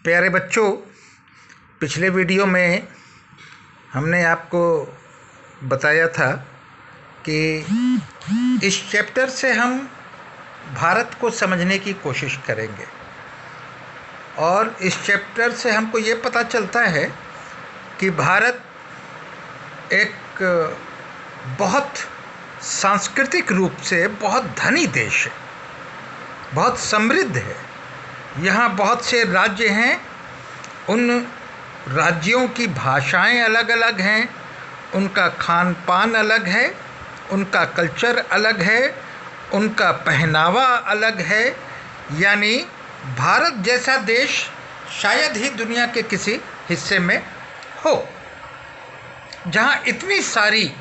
प्यारे बच्चों, पिछले वीडियो में हमने आपको बताया था कि इस चैप्टर से हम भारत को समझने की कोशिश करेंगे और इस चैप्टर से हमको ये पता चलता है कि भारत एक बहुत सांस्कृतिक रूप से बहुत धनी देश है, बहुत समृद्ध है। यहाँ बहुत से राज्य हैं, उन राज्यों की भाषाएं अलग अलग हैं, उनका खान पान अलग है, उनका कल्चर अलग है, उनका पहनावा अलग है। यानी भारत जैसा देश शायद ही दुनिया के किसी हिस्से में हो जहाँ इतनी सारी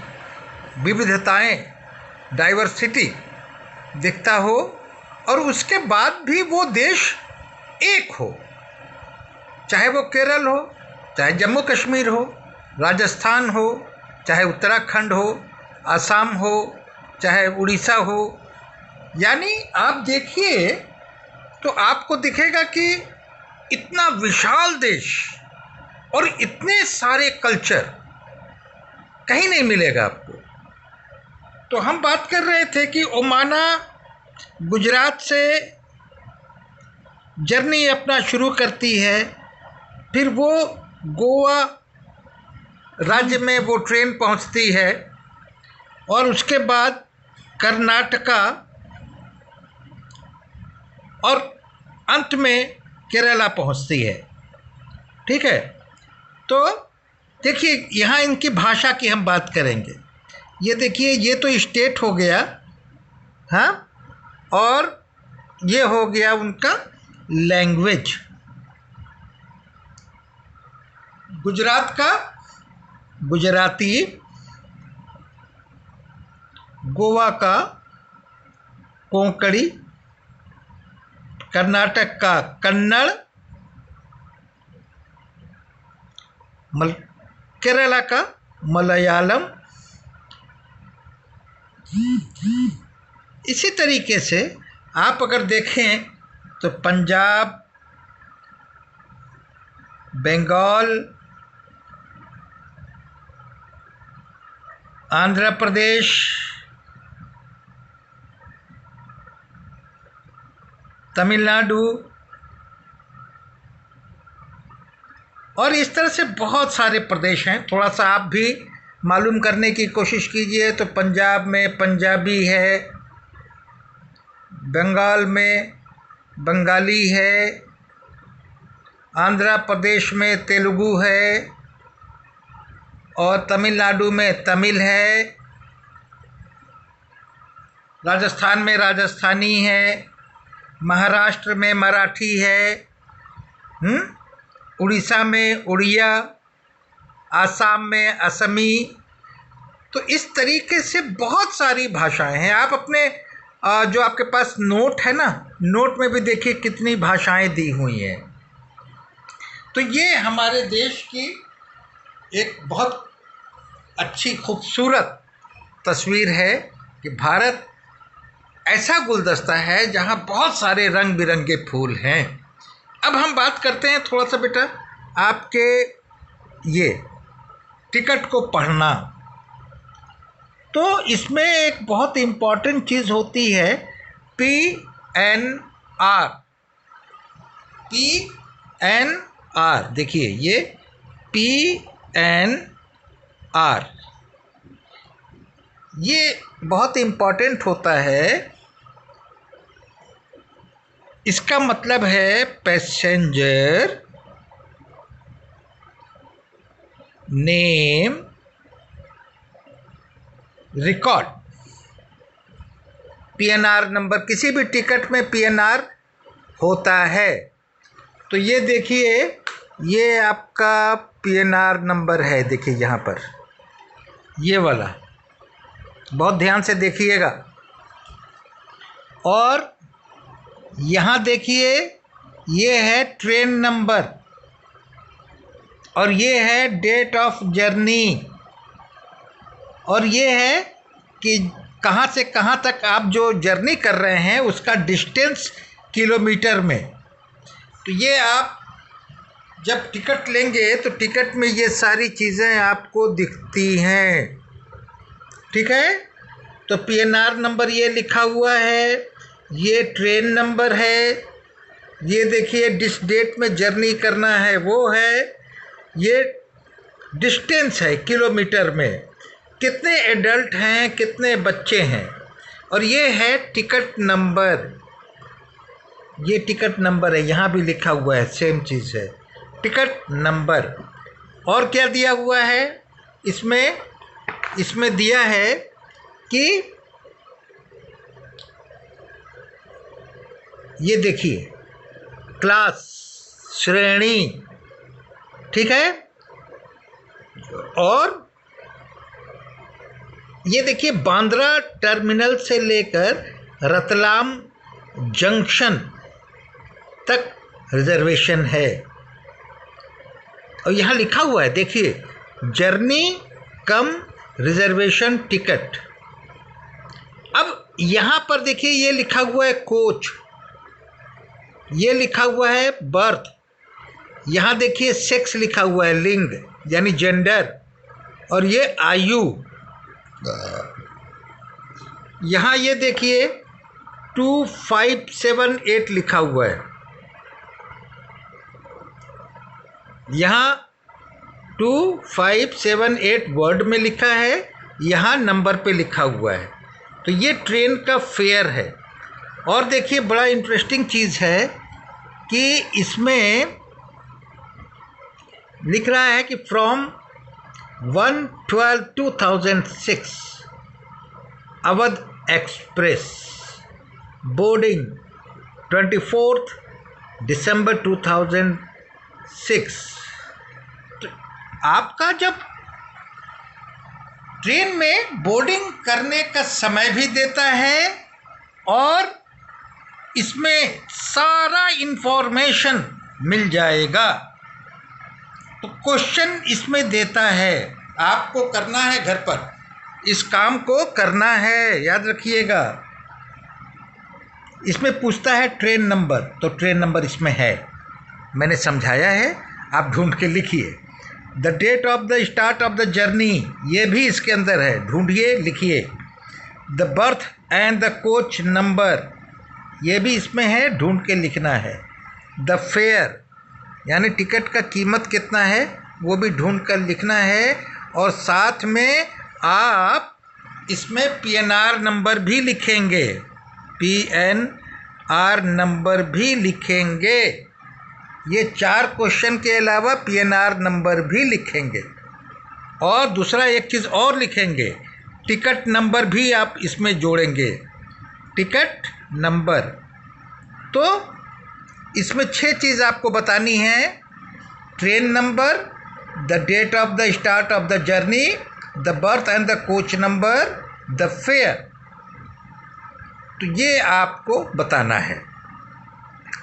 विविधताएं, डाइवर्सिटी दिखता हो और उसके बाद भी वो देश एक हो। चाहे वो केरल हो, चाहे जम्मू कश्मीर हो, राजस्थान हो, चाहे उत्तराखंड हो, असम हो, चाहे उड़ीसा हो। यानी आप देखिए तो आपको दिखेगा कि इतना विशाल देश और इतने सारे कल्चर कहीं नहीं मिलेगा आपको। तो हम बात कर रहे थे कि ओमाना गुजरात से जर्नी अपना शुरू करती है, फिर वो गोवा राज्य में वो ट्रेन पहुंचती है और उसके बाद कर्नाटका और अंत में केरला पहुंचती है। ठीक है, तो देखिए यहाँ इनकी भाषा की हम बात करेंगे। ये देखिए, ये तो स्टेट हो गया, हाँ, और ये हो गया उनका लैंग्वेज। गुजरात का गुजराती, गोवा का कोंकणी, कर्नाटक का कन्नड़, केरला का मलयालम। इसी तरीके से आप अगर देखें तो पंजाब, बंगाल, आंध्र प्रदेश, तमिलनाडु और इस तरह से बहुत सारे प्रदेश हैं। थोड़ा सा आप भी मालूम करने की कोशिश कीजिए तो पंजाब में पंजाबी है, बंगाल में बंगाली है, आंध्र प्रदेश में तेलुगु है और तमिलनाडु में तमिल है, राजस्थान में राजस्थानी है, महाराष्ट्र में मराठी है, उड़ीसा में उड़िया, आसाम में असमी। तो इस तरीके से बहुत सारी भाषाएं हैं। आप अपने जो आपके पास नोट है ना, नोट में भी देखिए कितनी भाषाएं दी हुई हैं। तो ये हमारे देश की एक बहुत अच्छी खूबसूरत तस्वीर है कि भारत ऐसा गुलदस्ता है जहाँ बहुत सारे रंग बिरंगे फूल हैं। अब हम बात करते हैं थोड़ा सा बेटा आपके ये टिकट को पढ़ना। तो इसमें एक बहुत इम्पॉर्टेंट चीज़ होती है PNR। PNR देखिए, ये PNR ये बहुत इम्पॉर्टेंट होता है। इसका मतलब है passenger name record. PNR number, किसी भी टिकट में PNR होता है। तो ये देखिए, ये आपका PNR नंबर है। देखिए यहाँ पर ये वाला, बहुत ध्यान से देखिएगा। और यहाँ देखिए, ये है ट्रेन नंबर और ये है डेट ऑफ जर्नी और ये है कि कहाँ से कहाँ तक आप जो जर्नी कर रहे हैं उसका डिस्टेंस किलोमीटर में। तो ये आप जब टिकट लेंगे तो टिकट में ये सारी चीज़ें आपको दिखती हैं, ठीक है। तो PNR नंबर ये लिखा हुआ है, ये ट्रेन नंबर है, ये देखिए जिस डेट में जर्नी करना है वो है, ये डिस्टेंस है किलोमीटर में, कितने एडल्ट हैं कितने बच्चे हैं, और ये है टिकट नंबर, ये टिकट नंबर है, यहाँ भी लिखा हुआ है, सेम चीज़ है, टिकट नंबर। और क्या दिया हुआ है इसमें दिया है कि ये देखिए क्लास, श्रेणी, ठीक है। और ये देखिए बांद्रा टर्मिनल से लेकर रतलाम जंक्शन तक रिजर्वेशन है। और यहाँ लिखा हुआ है देखिए, जर्नी कम रिजर्वेशन टिकट। अब यहाँ पर देखिए ये लिखा हुआ है कोच, ये लिखा हुआ है बर्थ, यहाँ देखिए सेक्स लिखा हुआ है, लिंग यानी जेंडर, और ये आयु। यहाँ ये देखिए 2578 लिखा हुआ है, यहाँ 2578 वर्ड में लिखा है, यहाँ नंबर पे लिखा हुआ है। तो ये ट्रेन का फेयर है। और देखिए बड़ा इंटरेस्टिंग चीज़ है कि इसमें लिख रहा है कि फ्रॉम 1/12/2006 अवध एक्सप्रेस बोर्डिंग 24 दिसंबर 2006। तो आपका जब ट्रेन में बोर्डिंग करने का समय भी देता है और इसमें सारा इंफॉर्मेशन मिल जाएगा। तो क्वेश्चन इसमें देता है, आपको करना है घर पर, इस काम को करना है, याद रखिएगा। इसमें पूछता है ट्रेन नंबर, तो ट्रेन नंबर इसमें है, मैंने समझाया है, आप ढूंढ के लिखिए। The date of the start of the journey, ये भी इसके अंदर है, ढूंढिए लिखिए। The berth and the coach number, ये भी इसमें है, ढूंढ के लिखना है। द फेयर यानी टिकट का कीमत कितना है वो भी ढूंढ कर लिखना है। और साथ में आप इसमें PNR नंबर भी लिखेंगे, PNR नंबर भी लिखेंगे। ये 4 क्वेश्चन के अलावा PNR नंबर भी लिखेंगे। और दूसरा एक चीज़ और लिखेंगे, टिकट नंबर भी आप इसमें जोड़ेंगे, टिकट नंबर। तो इसमें 6 चीज़ आपको बतानी है, train number, the date of the start of the journey, the berth and the coach number, the fare. तो ये आपको बताना है।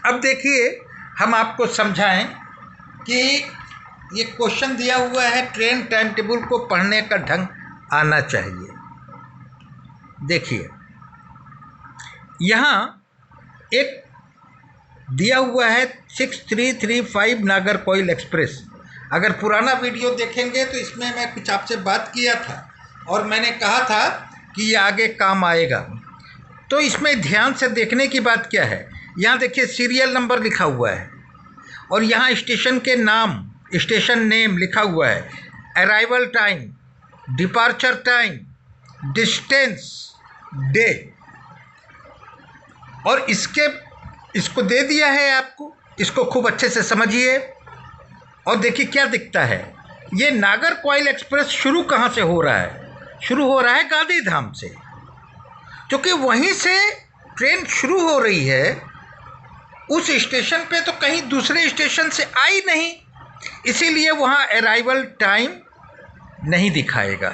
अब देखिए हम आपको समझाएं कि ये क्वेश्चन दिया हुआ है, ट्रेन टाइम टेबल को पढ़ने का ढंग आना चाहिए। देखिए यहाँ एक दिया हुआ है 6335 नागरकोइल एक्सप्रेस। अगर पुराना वीडियो देखेंगे तो इसमें मैं कुछ आपसे बात किया था और मैंने कहा था कि ये आगे काम आएगा। तो इसमें ध्यान से देखने की बात क्या है, यहाँ देखिए सीरियल नंबर लिखा हुआ है और यहाँ स्टेशन के नाम, स्टेशन नेम लिखा हुआ है, arrival time, departure time, distance, day, और इसको दे दिया है आपको। इसको खूब अच्छे से समझिए और देखिए क्या दिखता है। ये नागरकोइल एक्सप्रेस शुरू कहाँ से हो रहा है? शुरू हो रहा है गांधीधाम से, क्योंकि वहीं से ट्रेन शुरू हो रही है। उस स्टेशन पे तो कहीं दूसरे स्टेशन से आई नहीं, इसीलिए वहाँ अराइवल टाइम नहीं दिखाएगा।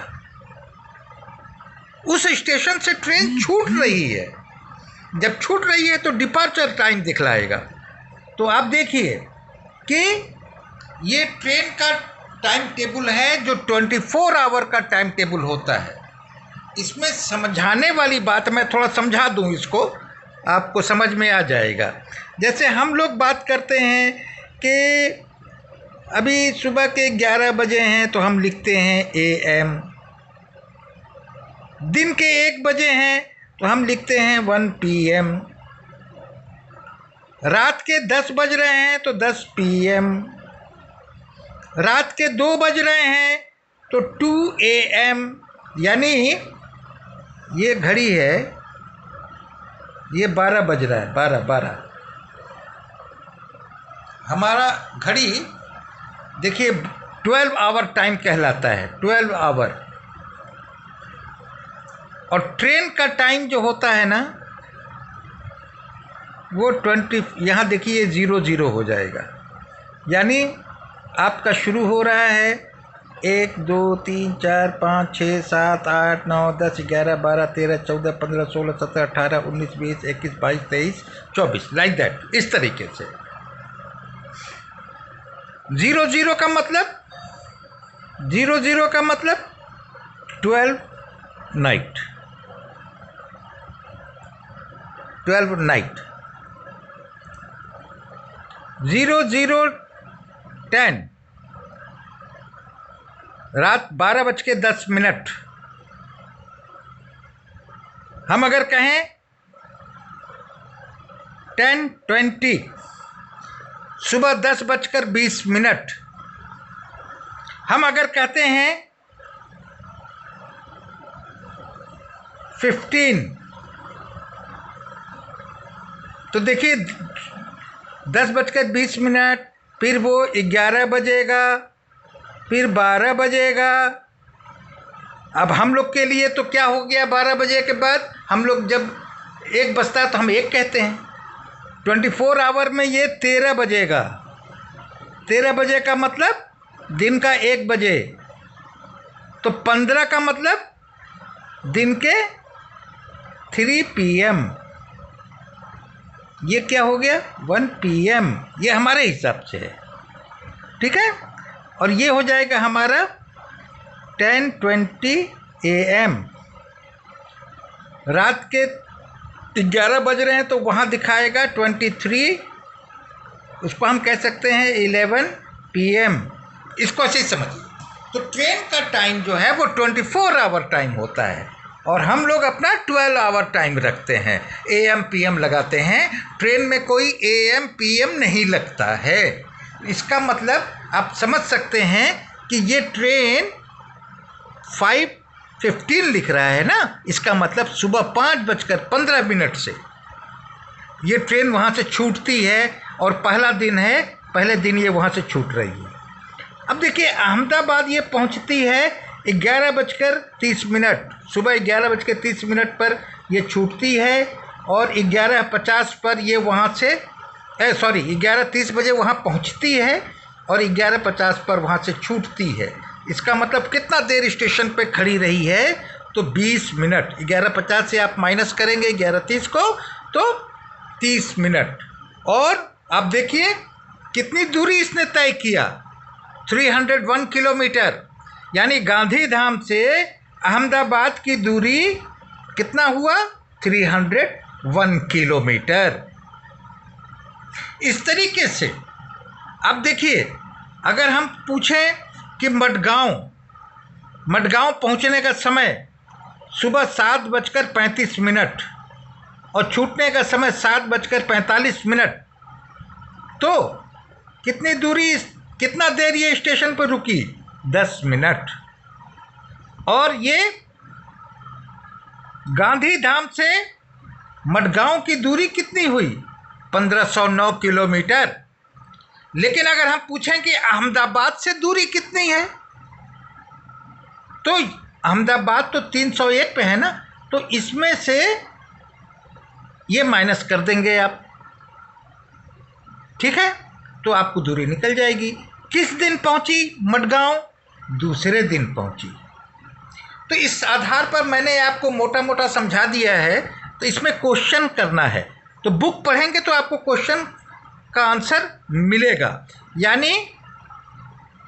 उस स्टेशन से ट्रेन छूट रही है, जब छूट रही है तो डिपार्चर टाइम दिखलाएगा। तो आप देखिए कि ये ट्रेन का टाइम टेबल है जो 24 आवर का टाइम टेबल होता है। इसमें समझाने वाली बात मैं थोड़ा समझा दूं, इसको आपको समझ में आ जाएगा। जैसे हम लोग बात करते हैं कि अभी सुबह के 11 बजे हैं तो हम लिखते हैं AM। दिन के 1 बजे हैं तो हम लिखते हैं 1 PM। रात के 10 बज रहे हैं तो 10 PM। रात के 2 बज रहे हैं तो 2 AM। यानी ये घड़ी है, ये 12 बज रहा है, 12 हमारा घड़ी देखिए 12 आवर टाइम कहलाता है, 12 आवर। और ट्रेन का टाइम जो होता है ना वो 20, यहाँ देखिए 00 हो जाएगा। यानी आपका शुरू हो रहा है 1 2 3 4 5 6 7 8 9 10 11 12 13 14 15 16 17 18 19 20 21 22 23 24 लाइक दैट, इस तरीके से। 00 का मतलब 00 का मतलब 12 नाइट, 12 नाइट। 00:10 रात 12:10। हम अगर कहें 10:20 सुबह 10:20। हम अगर कहते हैं 15 तो देखिए 10:20, फिर वो 11 बजेगा, फिर 12 बजेगा। अब हम लोग के लिए तो क्या हो गया, 12 बजे के बाद हम लोग जब 1 बजता है तो हम 1 कहते हैं। 24 आवर में ये 13 बजेगा। 13 बजे का मतलब दिन का 1 बजे, तो 15 का मतलब दिन के 3 PM। ये क्या हो गया 1 PM, ये हमारे हिसाब से है, ठीक है। और ये हो जाएगा हमारा 10:20 AM। रात के 11 बज रहे हैं तो वहाँ दिखाएगा 23, उसको हम कह सकते हैं 11 PM। इसको ऐसे ही समझिए। तो ट्रेन का टाइम जो है वो 24 आवर टाइम होता है और हम लोग अपना 12 आवर टाइम रखते हैं, AM PM लगाते हैं। ट्रेन में कोई AM PM नहीं लगता है। इसका मतलब आप समझ सकते हैं कि ये ट्रेन 5:15 लिख रहा है ना, इसका मतलब सुबह 5:15 से ये ट्रेन वहाँ से छूटती है और पहला दिन है, पहले दिन ये वहाँ से छूट रही है। अब देखिए अहमदाबाद ये पहुँचती है 11:30, सुबह 11:30 पर ये छूटती है और 11:50 पर ये वहाँ से 11:30 बजे वहाँ पहुँचती है और 11:50 पर वहाँ से छूटती है। इसका मतलब कितना देर स्टेशन पे खड़ी रही है, तो 20 मिनट। 11:50 से आप माइनस करेंगे 11:30 को तो 30 मिनट। और आप देखिए कितनी दूरी इसने तय किया, 301 किलोमीटर। यानी गांधीधाम से अहमदाबाद की दूरी कितना हुआ, 301 किलोमीटर। इस तरीके से अब देखिए अगर हम पूछें कि मडगांव पहुंचने का समय सुबह 7:35 और छूटने का समय 7:45, तो कितना देर ये स्टेशन पर रुकी, 10 मिनट। और ये गांधीधाम से मडगांव की दूरी कितनी हुई, 1509 किलोमीटर। लेकिन अगर हम पूछें कि अहमदाबाद से दूरी कितनी है, तो अहमदाबाद तो 301 पे है ना, तो इसमें से ये माइनस कर देंगे आप, ठीक है, तो आपको दूरी निकल जाएगी। किस दिन पहुंची मडगांव, दूसरे दिन पहुंची। तो इस आधार पर मैंने आपको मोटा मोटा समझा दिया है। तो इसमें क्वेश्चन करना है, तो बुक पढ़ेंगे तो आपको क्वेश्चन का आंसर मिलेगा। यानी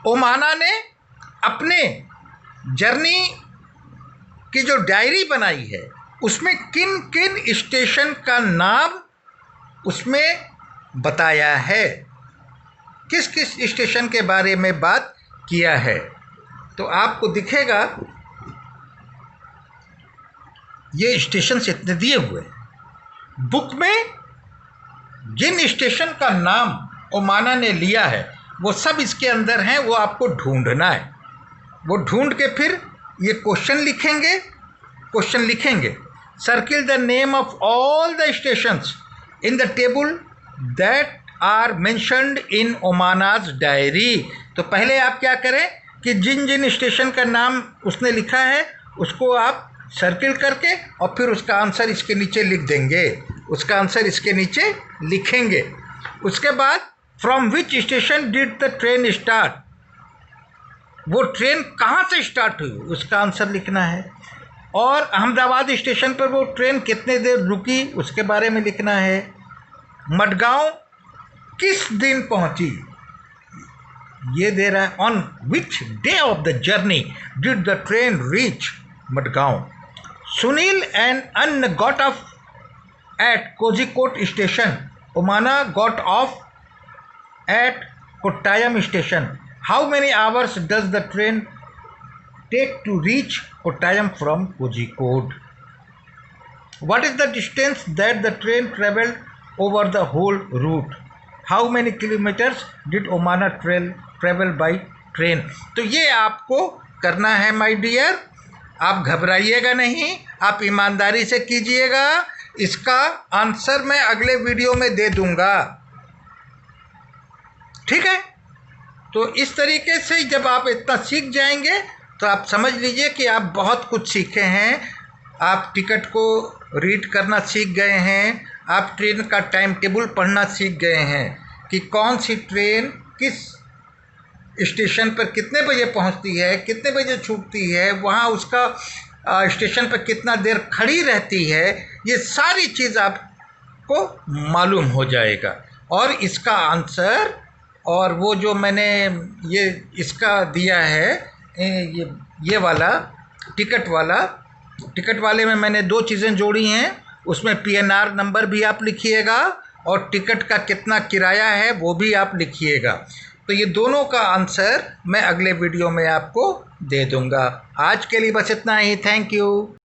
ओमाना ने अपने जर्नी की जो डायरी बनाई है उसमें किन किन स्टेशन का नाम उसमें बताया है। किस किस स्टेशन के बारे में बात किया है। तो आपको दिखेगा ये स्टेशन इतने दिए हुए हैं। बुक में जिन स्टेशन का नाम ओमाना ने लिया है वो सब इसके अंदर हैं, वो आपको ढूंढना है। वो ढूंढ के फिर ये क्वेश्चन लिखेंगे। Circle the name of all the stations in the table that are mentioned in Omana's diary. तो पहले आप क्या करें कि जिन जिन स्टेशन का नाम उसने लिखा है उसको आप सर्किल करके और फिर उसका आंसर इसके नीचे लिख देंगे, उसका आंसर इसके नीचे लिखेंगे। उसके बाद from which station did the train start, वो ट्रेन कहाँ से स्टार्ट हुई उसका आंसर लिखना है। और अहमदाबाद स्टेशन पर वो ट्रेन कितने देर रुकी उसके बारे में लिखना है। मडगांव किस दिन पहुंची ये दे रहा है। On which day of the journey did the train reach Madgaon. Sunil and Anna got off at Kozhikode station, Omana got off at Kottayam station. How many hours does the train take to reach Kottayam from Kozhikode? What is the distance that the train traveled over the whole route? How many kilometers did Omana travel by train? तो ये आपको करना है my dear. आप घबराइएगा नहीं, आप ईमानदारी से कीजिएगा। इसका आंसर मैं अगले वीडियो में दे दूंगा, ठीक है। तो इस तरीके से जब आप इतना सीख जाएंगे तो आप समझ लीजिए कि आप बहुत कुछ सीखे हैं। आप टिकट को रीड करना सीख गए हैं, आप ट्रेन का टाइम टेबल पढ़ना सीख गए हैं कि कौन सी ट्रेन किस स्टेशन पर कितने बजे पहुंचती है, कितने बजे छूटती है, वहाँ उसका स्टेशन पर कितना देर खड़ी रहती है। ये सारी चीज़ आपको मालूम हो जाएगा। और इसका आंसर और वो जो मैंने ये इसका दिया है ये वाला टिकट वाले में मैंने 2 चीज़ें जोड़ी हैं। उसमें PNR नंबर भी आप लिखिएगा और टिकट का कितना किराया है वो भी आप लिखिएगा। तो ये दोनों का आंसर मैं अगले वीडियो में आपको दे दूंगा। आज के लिए बस इतना ही। Thank you.